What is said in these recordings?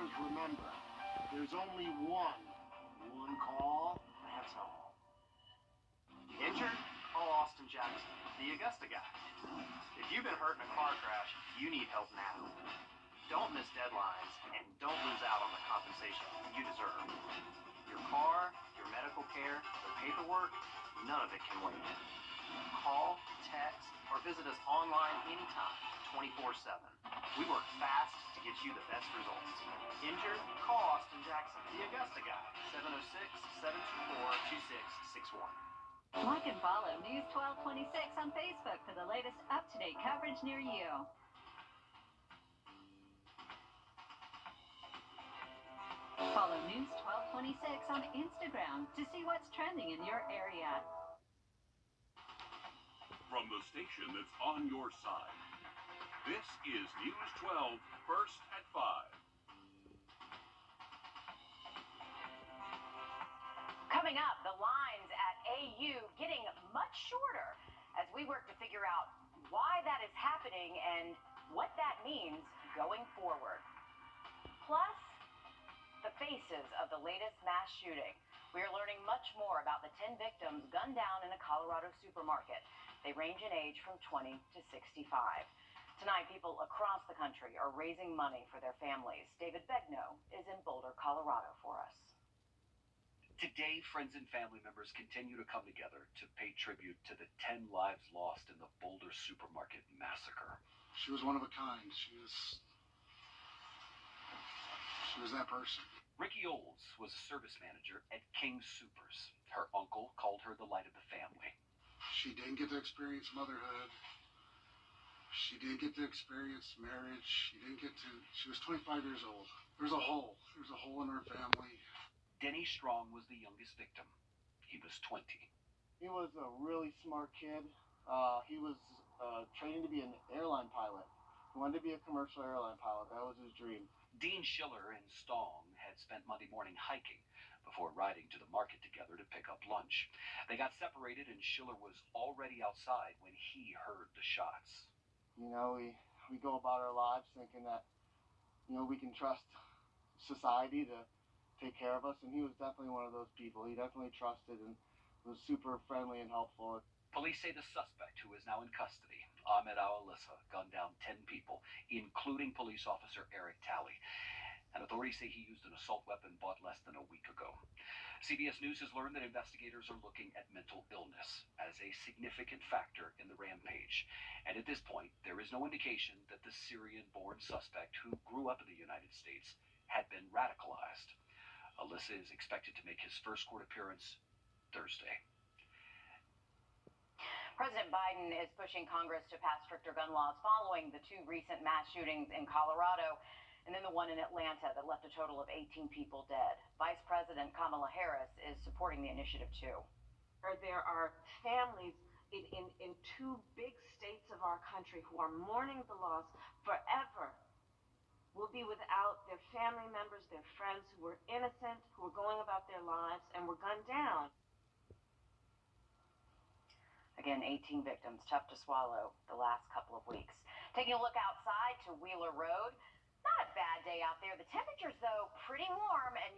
listeners remember, there's only one call, that's all. Injured? Call Austin Jackson, the Augusta guy. If you've been hurt in a car crash, you need help now. Don't miss deadlines, and don't lose out on the compensation you deserve. Your car, your medical care, the paperwork, none of it can wait. Call, text, or visit us online anytime, 24/7. We work fast to get you the best results. Injured? Call Austin Jackson, the Augusta guy, 706-724-2661. Like and follow News 1226 on Facebook for the latest up-to-date coverage near you. Follow News 1226 on Instagram to see what's trending in your area. From the station that's on your side, this is News 12 First at 5. Coming up, the lines at AU getting much shorter as we work to figure out why that is happening and what that means going forward. Plus, the faces of the latest mass shooting. We are learning much more about the 10 victims gunned down in a Colorado supermarket. They range in age from 20 to 65. Tonight, people across the country are raising money for their families. David Begno is in Boulder, Colorado for us. Today, friends and family members continue to come together to pay tribute to the 10 lives lost in the Boulder supermarket massacre. She was one of a kind. She was that person. Ricky Olds was a service manager at King's Supers. Her uncle called her the light of the family. She didn't get to experience motherhood. She didn't get to experience marriage. She was 25 years old. There's a hole in her family. Denny Strong was the youngest victim. He was 20. He was a really smart kid. He was training to be an airline pilot. He wanted to be a commercial airline pilot. That was his dream. Dean Schiller and Stong had spent Monday morning hiking before riding to the market together to pick up lunch. They got separated and Schiller was already outside when he heard the shots. You know, we go about our lives thinking that, we can trust society to take care of us, and he was definitely one of those people. He definitely trusted and was super friendly and helpful. Police say the suspect, who is now in custody, Ahmed Al-Alissa, gunned down 10 people, including police officer Eric Talley. And authorities say he used an assault weapon bought less than a week ago. CBS News has learned that investigators are looking at mental illness as a significant factor in the rampage. And at this point, there is no indication that the Syrian-born suspect who grew up in the United States had been radicalized. Alissa is expected to make his first court appearance Thursday. President Biden is pushing Congress to pass stricter gun laws following the 2 recent mass shootings in Colorado and then the one in Atlanta that left a total of 18 people dead. Vice President Kamala Harris is supporting the initiative too. There are families in 2 big states of our country who are mourning the loss forever, will be without their family members, their friends who were innocent, who were going about their lives and were gunned down. Again, 18 victims, tough to swallow the last couple of weeks. Taking a look outside to Wheeler Road. Not a bad day out there. The temperatures, though, pretty warm, and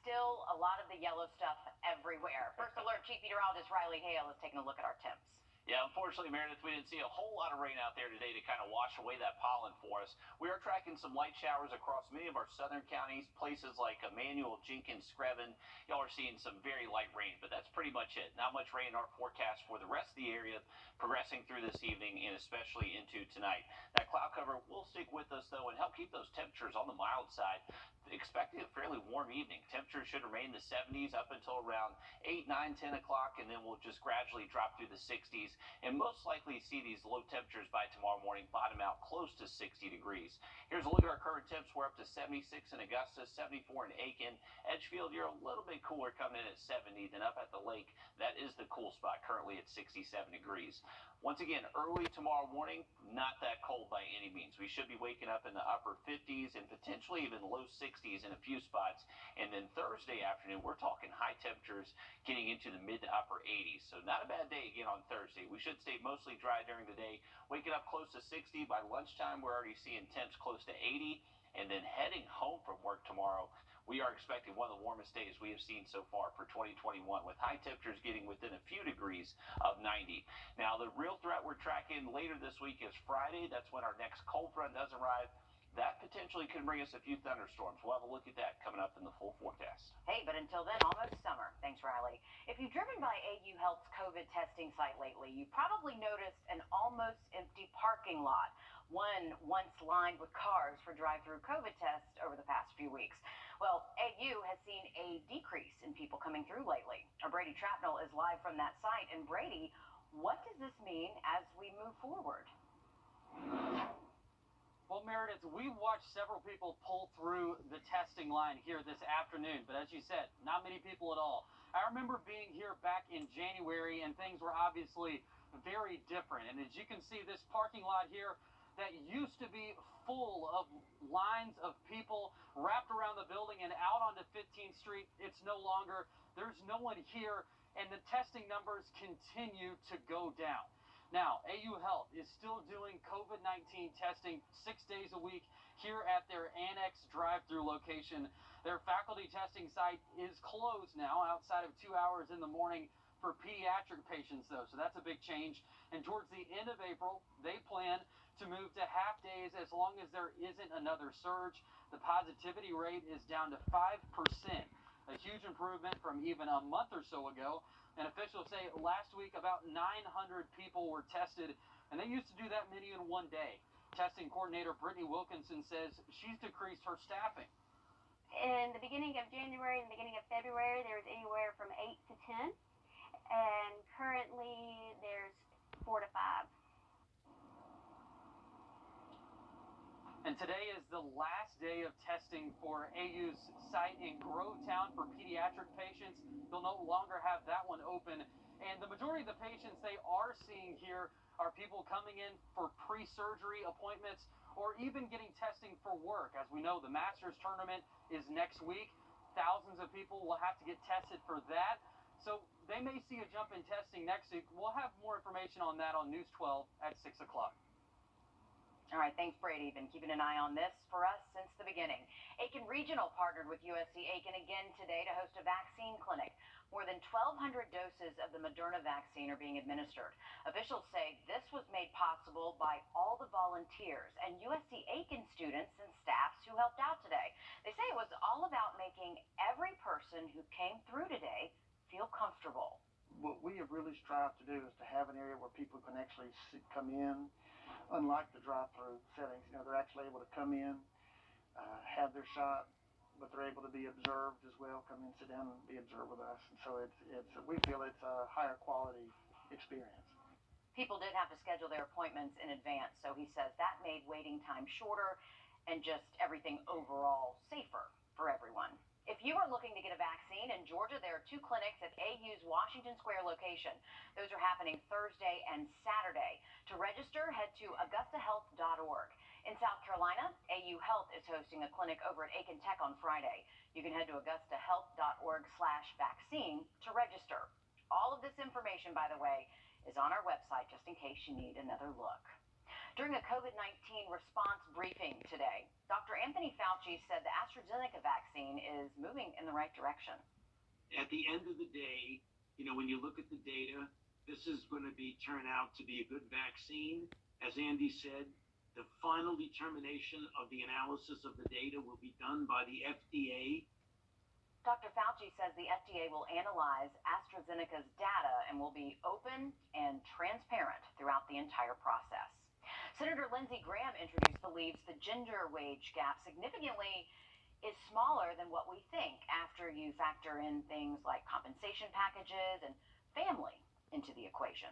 still a lot of the yellow stuff everywhere. First Alert Chief Meteorologist Riley Hale is taking a look at our temps. Yeah, unfortunately, Meredith, we didn't see a whole lot of rain out there today to kind of wash away that pollen for us. We are tracking some light showers across many of our southern counties, places like Emmanuel, Jenkins, Screven. Y'all are seeing some very light rain, but that's pretty much it. Not much rain in our forecast for the rest of the area progressing through this evening and especially into tonight. That cloud cover will stick with us, though, and help keep those temperatures on the mild side. Expecting a fairly warm evening. Temperatures should remain in the 70s up until around 8, 9, 10 o'clock, and then we'll just gradually drop through the 60s and most likely see these low temperatures by tomorrow morning bottom out close to 60 degrees. Here's a look at our current temps. We're up to 76 in Augusta, 74 in Aiken. Edgefield, you're a little bit cooler coming in at 70. Then up at the lake, that is the cool spot, currently at 67 degrees. Once again, early tomorrow morning, not that cold by any means. We should be waking up in the upper 50s and potentially even low 60s in a few spots. And then Thursday afternoon, we're talking high temperatures getting into the mid to upper 80s. So not a bad day again on Thursday. We should stay mostly dry during the day, waking up close to 60. By lunchtime, we're already seeing temps close to 80. And then heading home from work tomorrow, we are expecting one of the warmest days we have seen so far for 2021, with high temperatures getting within a few degrees of 90. Now, the real threat we're tracking later this week is Friday. That's when our next cold front does arrive. That potentially could bring us a few thunderstorms. We'll have a look at that coming up in the full forecast. Hey, but until then, almost summer. Thanks, Riley. If you've driven by AU Health's COVID testing site lately, you probably noticed an almost empty parking lot, one once lined with cars for drive-through COVID tests over the past few weeks. Well, AU has seen a decrease in people coming through lately. Our Brady Trapnell is live from that site. And Brady, what does this mean as we move forward? Well, Meredith, we watched several people pull through the testing line here this afternoon, but as you said, not many people at all. I remember being here back in January, and things were obviously very different. And as you can see, this parking lot here that used to be full of lines of people wrapped around the building and out onto 15th Street, it's no longer. There's no one here, and the testing numbers continue to go down. Now, AU Health is still doing COVID-19 testing 6 days a week here at their Annex drive-through location. Their faculty testing site is closed now outside of 2 hours in the morning for pediatric patients, though, so that's a big change. And towards the end of April, they plan to move to half days as long as there isn't another surge. The positivity rate is down to 5%, a huge improvement from even a month or so ago. And officials say last week about 900 people were tested, and they used to do that many in one day. Testing coordinator Brittany Wilkinson says she's decreased her staffing. In the beginning of January and the beginning of February, there was anywhere from 8 to 10, and currently there's 4 to 5. And today is the last day of testing for AU's site in Grovetown for pediatric patients. They'll no longer have that one open. And the majority of the patients they are seeing here are people coming in for pre-surgery appointments or even getting testing for work. As we know, the Masters tournament is next week. Thousands of people will have to get tested for that. So they may see a jump in testing next week. We'll have more information on that on News 12 at 6 o'clock. All right, thanks, Brady. Been keeping an eye on this for us since the beginning. Aiken Regional partnered with USC Aiken again today to host a vaccine clinic. More than 1,200 doses of the Moderna vaccine are being administered. Officials say this was made possible by all the volunteers and USC Aiken students and staffs who helped out today. They say it was all about making every person who came through today feel comfortable. What we have really strived to do is to have an area where people can actually come in. Unlike the drive-through settings, they're actually able to come in, have their shot, but they're able to be observed as well. Come in, sit down, and be observed with us. And so we feel it's a higher quality experience. People did have to schedule their appointments in advance, so he says that made waiting time shorter and just everything overall safer for everyone. If you are looking to get a vaccine in Georgia, there are 2 clinics at AU's Washington Square location. Those are happening Thursday and Saturday. To register, head to augustahealth.org. In South Carolina, AU Health is hosting a clinic over at Aiken Tech on Friday. You can head to augustahealth.org/vaccine to register. All of this information, by the way, is on our website just in case you need another look. During a COVID-19 response briefing today, Dr. Anthony Fauci said the AstraZeneca vaccine is moving in the right direction. At the end of the day, when you look at the data, this is going to turn out to be a good vaccine. As Andy said, the final determination of the analysis of the data will be done by the FDA. Dr. Fauci says the FDA will analyze AstraZeneca's data and will be open and transparent throughout the entire process. Senator Lindsey Graham introduced believes the gender wage gap significantly is smaller than what we think after you factor in things like compensation packages and family into the equation.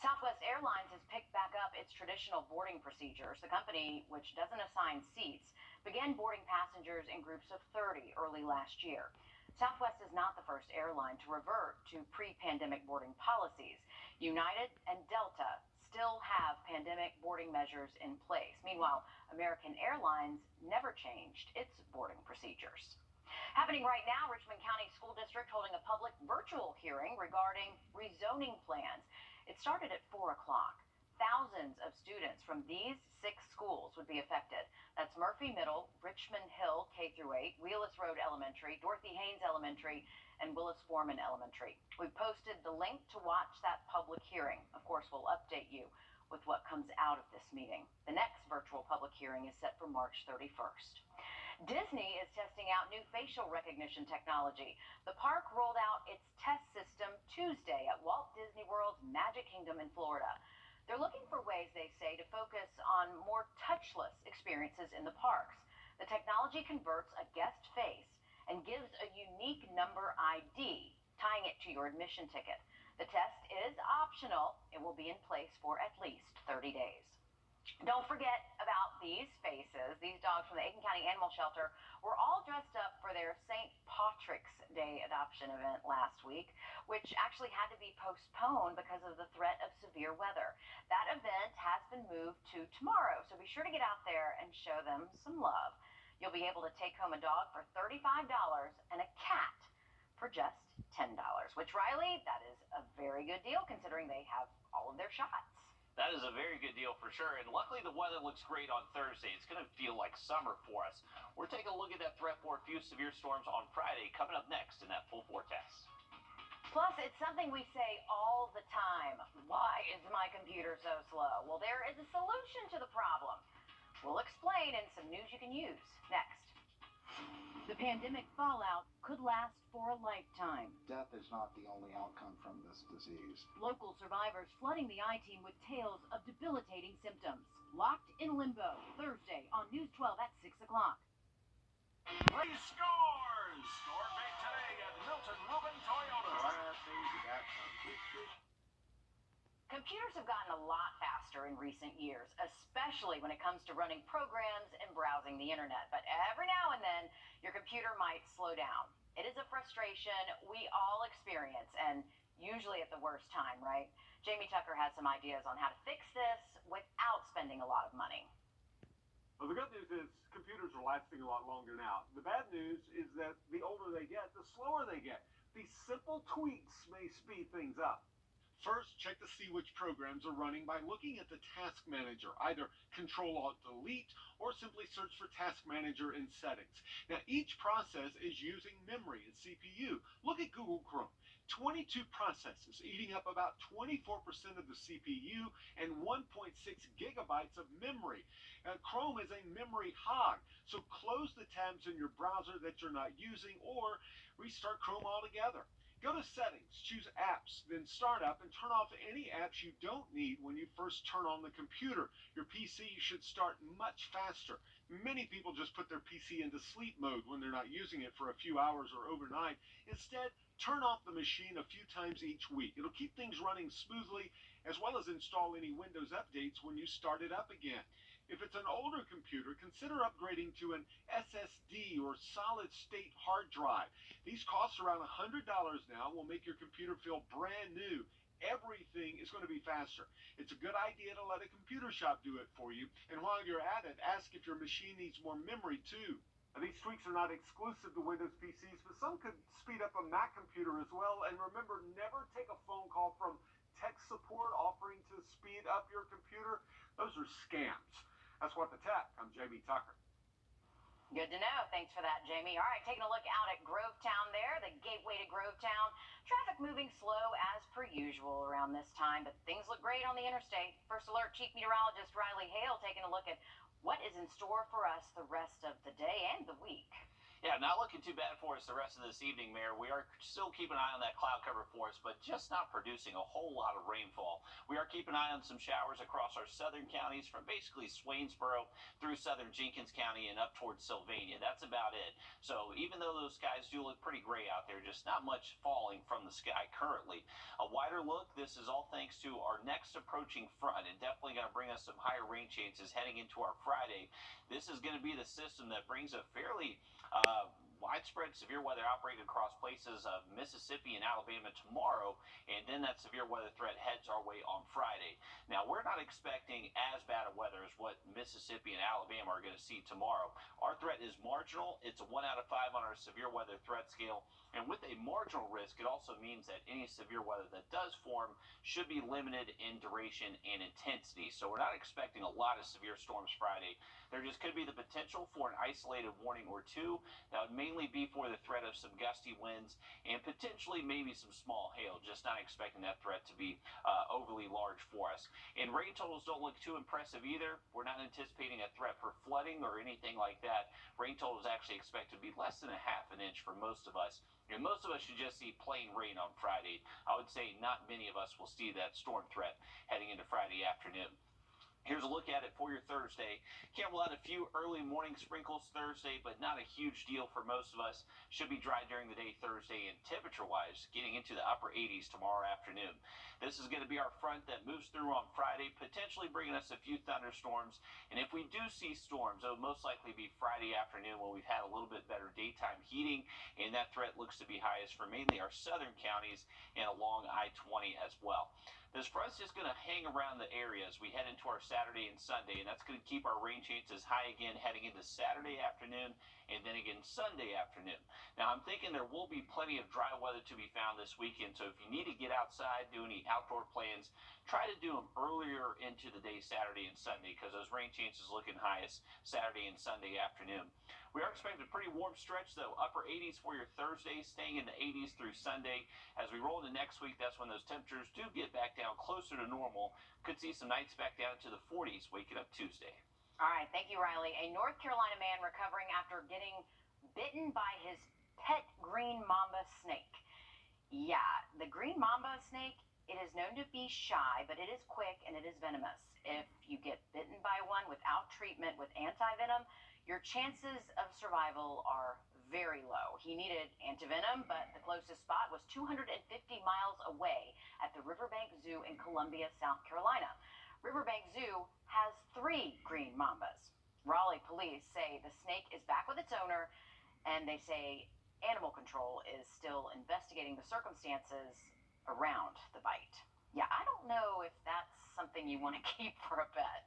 Southwest Airlines has picked back up its traditional boarding procedures. The company, which doesn't assign seats, began boarding passengers in groups of 30 early last year. Southwest is not the first airline to revert to pre-pandemic boarding policies. United and Delta still have pandemic boarding measures in place. Meanwhile, American Airlines never changed its boarding procedures. Happening right now, Richmond County School District holding a public virtual hearing regarding rezoning plans. It started at 4 o'clock. Thousands of students from these 6 schools would be affected. That's Murphy Middle, Richmond Hill K-8, Wheelis Road Elementary, Dorothy Haynes Elementary, and Willis Foreman Elementary. We've posted the link to watch that public hearing. Of course, we'll update you with what comes out of this meeting. The next virtual public hearing is set for March 31st. Disney is testing out new facial recognition technology. The park rolled out its test system Tuesday at Walt Disney World's Magic Kingdom in Florida. They're looking for ways, they say, to focus on more touchless experiences in the parks. The technology converts a guest face and gives a unique number ID, tying it to your admission ticket. The test is optional. It will be in place for at least 30 days. Don't forget about these faces. These dogs from the Aiken County Animal Shelter were all dressed up for their St. Patrick's Day adoption event last week, which actually had to be postponed because of the threat of severe weather. That event has been moved to tomorrow, so be sure to get out there and show them some love. You'll be able to take home a dog for $35 and a cat for just $10, which, Riley, that is a very good deal considering they have all of their shots. That is a very good deal for sure, and luckily the weather looks great on Thursday. It's going to feel like summer for us. We're taking a look at that threat for a few severe storms on Friday, coming up next in that full forecast. Plus, it's something we say all the time. Why is my computer so slow? Well, there is a solution to the problem. We'll explain in some news you can use next. The pandemic fallout could last for a lifetime. Death is not the only outcome from this disease. Local survivors flooding the I-Team with tales of debilitating symptoms. Locked in limbo, Thursday on News 12 at 6 o'clock. Three scores! Score big today at Milton Ruben Toyota. Computers have gotten a lot faster in recent years, especially when it comes to running programs and browsing the internet. But every now and then, your computer might slow down. It is a frustration we all experience, and usually at the worst time, right? Jamie Tucker has some ideas on how to fix this without spending a lot of money. Well, the good news is computers are lasting a lot longer now. The bad news is that the older they get, the slower they get. These simple tweaks may speed things up. First, check to see which programs are running by looking at the Task Manager. Either Control-Alt-Delete or simply search for Task Manager in Settings. Now, each process is using memory and CPU. Look at Google Chrome. 22 processes, eating up about 24% of the CPU and 1.6 gigabytes of memory. Chrome is a memory hog, so close the tabs in your browser that you're not using or restart Chrome altogether. Go to Settings, choose Apps, then Start Up, and turn off any apps you don't need when you first turn on the computer. Your PC should start much faster. Many people just put their PC into sleep mode when they're not using it for a few hours or overnight. Instead, turn off the machine a few times each week. It'll keep things running smoothly, as well as install any Windows updates when you start it up again. If it's an older computer, consider upgrading to an SSD or solid-state hard drive. These cost around $100 now, will make your computer feel brand new. Everything is going to be faster. It's a good idea to let a computer shop do it for you, and while you're at it, ask if your machine needs more memory too. These tweaks are not exclusive to Windows PCs, but some could speed up a Mac computer as well. And remember, never take a phone call from tech support offering to speed up your computer. Those are scams. That's What the Tech. I'm Jamie Tucker. Good to know. Thanks for that, Jamie. All right, taking a look out at Grovetown there, the gateway to Grovetown. Traffic moving slow as per usual around this time, but things look great on the interstate. First Alert Chief Meteorologist Riley Hale taking a look at what is in store for us the rest of the day and the week. Yeah, not looking too bad for us the rest of this evening, Mayor. We are still keeping an eye on that cloud cover for us, but just not producing a whole lot of rainfall. We are keeping an eye on some showers across our southern counties from basically Swainsboro through southern Jenkins County and up towards Sylvania. That's about it. So even though those skies do look pretty gray out there, just not much falling from the sky currently. A wider look, this is all thanks to our next approaching front, and definitely going to bring us some higher rain chances heading into our Friday. This is going to be the system that brings a fairly widespread severe weather operating across places of Mississippi and Alabama tomorrow, and then that severe weather threat heads our way on Friday. Now, we're not expecting as bad of weather as what Mississippi and Alabama are going to see tomorrow. Our threat is marginal. It's a 1 out of 5 on our severe weather threat scale, And with a marginal risk, it also means that any severe weather that does form should be limited in duration and intensity. So we're not expecting a lot of severe storms Friday. There just could be the potential for an isolated warning or two. That would mainly be for the threat of some gusty winds and potentially maybe some small hail, just not expecting that threat to be overly large for us. And rain totals don't look too impressive either. We're not anticipating a threat for flooding or anything like that. Rain totals actually expected to be less than a half an inch for most of us. And most of us should just see plain rain on Friday. I would say not many of us will see that storm threat heading into Friday afternoon. Here's a look at it for your Thursday. Can't rule out a few early morning sprinkles Thursday, but not a huge deal for most of us. Should be dry during the day Thursday, and temperature-wise, getting into the upper 80s tomorrow afternoon. This is going to be our front that moves through on Friday, potentially bringing us a few thunderstorms. And if we do see storms, it will most likely be Friday afternoon when we've had a little bit better daytime heating, and that threat looks to be highest for mainly our southern counties and along I-20 as well. This front's just going to hang around the area as we head into our Saturday and Sunday, and that's going to keep our rain chances high again heading into Saturday afternoon and then again Sunday afternoon. Now, I'm thinking there will be plenty of dry weather to be found this weekend, so if you need to get outside, do any outdoor plans, try to do them earlier into the day Saturday and Sunday because those rain chances looking highest Saturday and Sunday afternoon. We are expecting a pretty warm stretch, though, upper 80s for your Thursday, staying in the 80s through Sunday. As we roll into next week, that's when those temperatures do get back down closer to normal. Could see some nights back down to the 40s waking up Tuesday. All right, thank you, Riley. A North Carolina man recovering after getting bitten by his pet green mamba snake. Yeah, the green mamba snake, it is known to be shy, but it is quick and it is venomous. If you get bitten by one without treatment with antivenom, your chances of survival are very low. He needed antivenom, but the closest spot was 250 miles away at the Riverbank Zoo in Columbia, South Carolina. Riverbank Zoo has 3 green mambas. Raleigh police say the snake is back with its owner, and they say animal control is still investigating the circumstances around the bite. Yeah, I don't know if that's something you want to keep for a pet.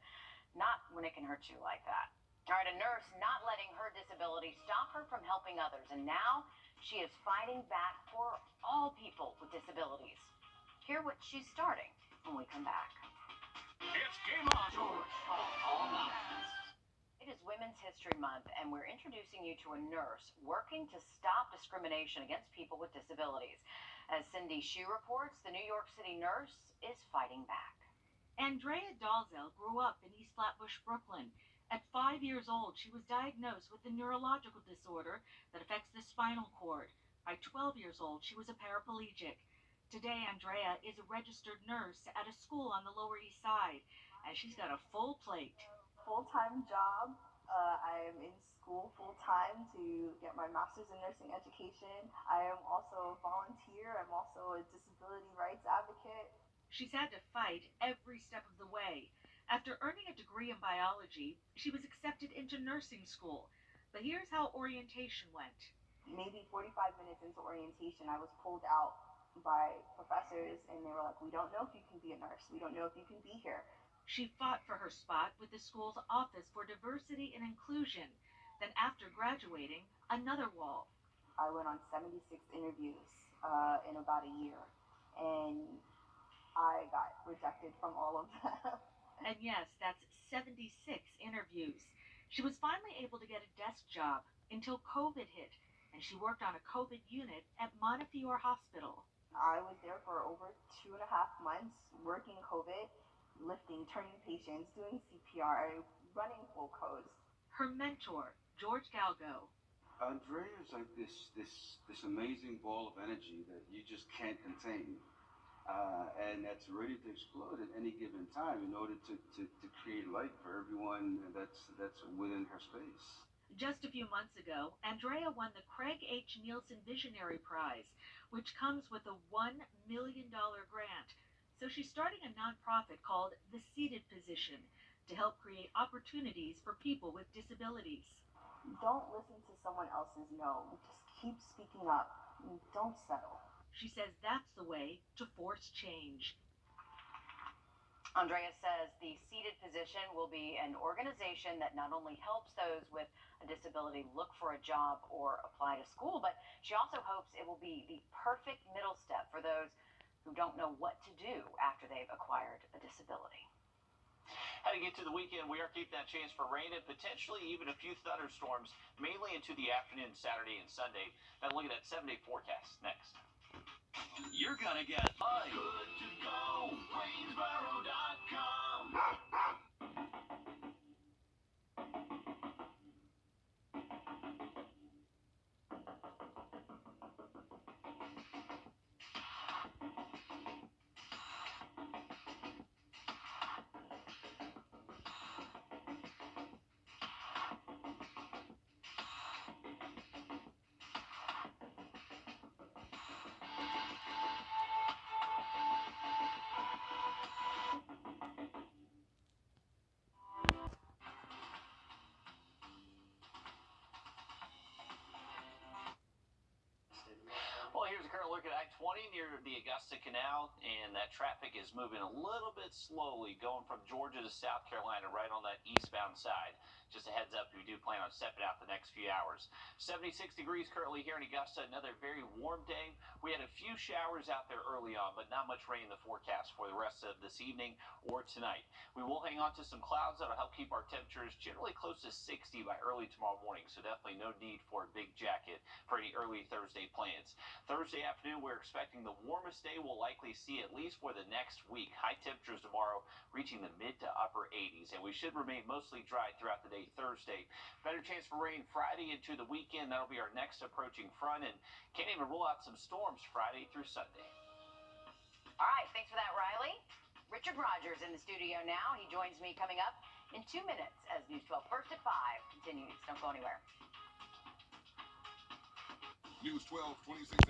Not when it can hurt you like that. All right, a nurse not letting her disability stop her from helping others, and now she is fighting back for all people with disabilities. Hear what she's starting when we come back. It's game on, George. All nonsense. It is Women's History Month, and we're introducing you to a nurse working to stop discrimination against people with disabilities. As Cindy Hsu reports, the New York City nurse is fighting back. Andrea Dalzell grew up in East Flatbush, Brooklyn. At 5 years old, she was diagnosed with a neurological disorder that affects the spinal cord. By 12 years old, she was a paraplegic. Today, Andrea is a registered nurse at a school on the Lower East Side, and she's got a full plate. Full-time job. I am in school full-time to get my master's in nursing education. I am also a volunteer. I'm also a disability rights advocate. She's had to fight every step of the way. After earning a degree in biology, she was accepted into nursing school. But here's how orientation went. Maybe 45 minutes into orientation, I was pulled out by professors, and they were like, we don't know if you can be a nurse. We don't know if you can be here. She fought for her spot with the school's Office for Diversity and Inclusion. Then after graduating, another wall. I went on 76 interviews in about a year, and I got rejected from all of them. And yes, that's 76 interviews. She was finally able to get a desk job until COVID hit, and she worked on a COVID unit at Montefiore Hospital. I was there for over 2.5 months, working COVID, lifting, turning patients, doing CPR, running full codes. Her mentor, George Galgo. Andrea is like this amazing ball of energy that you just can't contain. And that's ready to explode at any given time in order to create light for everyone that's within her space. Just a few months ago, Andrea won the Craig H. Nielsen Visionary Prize, which comes with a $1 million grant. So she's starting a nonprofit called The Seated Position to help create opportunities for people with disabilities. Don't listen to someone else's no. Just keep speaking up. Don't settle. She says that's the way to force change. Andrea says the Seated Position will be an organization that not only helps those with a disability look for a job or apply to school, but she also hopes it will be the perfect middle step for those who don't know what to do after they've acquired a disability. Heading into the weekend, we are keeping that chance for rain and potentially even a few thunderstorms, mainly into the afternoon Saturday and Sunday. Now look at that 7-day forecast next. You're gonna get mine. Good to go. Waynesboro.com. Well, here's a current look at I-20 near the Augusta Canal, and that traffic is moving a little bit slowly, going from Georgia to South Carolina, right on that eastbound side. Just a heads up, we do plan on stepping out the next few hours. 76 degrees currently here in Augusta, another very warm day. We had a few showers out there early on, but not much rain in the forecast for the rest of this evening or tonight. We will hang on to some clouds that'll help keep our temperatures generally close to 60 by early tomorrow morning, so definitely no need for a big jacket for any early Thursday plans. Thursday afternoon, we're expecting the warmest day we'll likely see at least for the next week. High temperatures tomorrow reaching the mid to upper 80s, and we should remain mostly dry throughout the day Thursday. Better chance for rain Friday into the weekend. That'll be our next approaching front, and can't even rule out some storms Friday through Sunday. All right, thanks for that, Riley. Richard Rogers in the studio now. He joins me coming up in 2 minutes as News 12 First at 5 continues. Don't go anywhere. News 12, 26.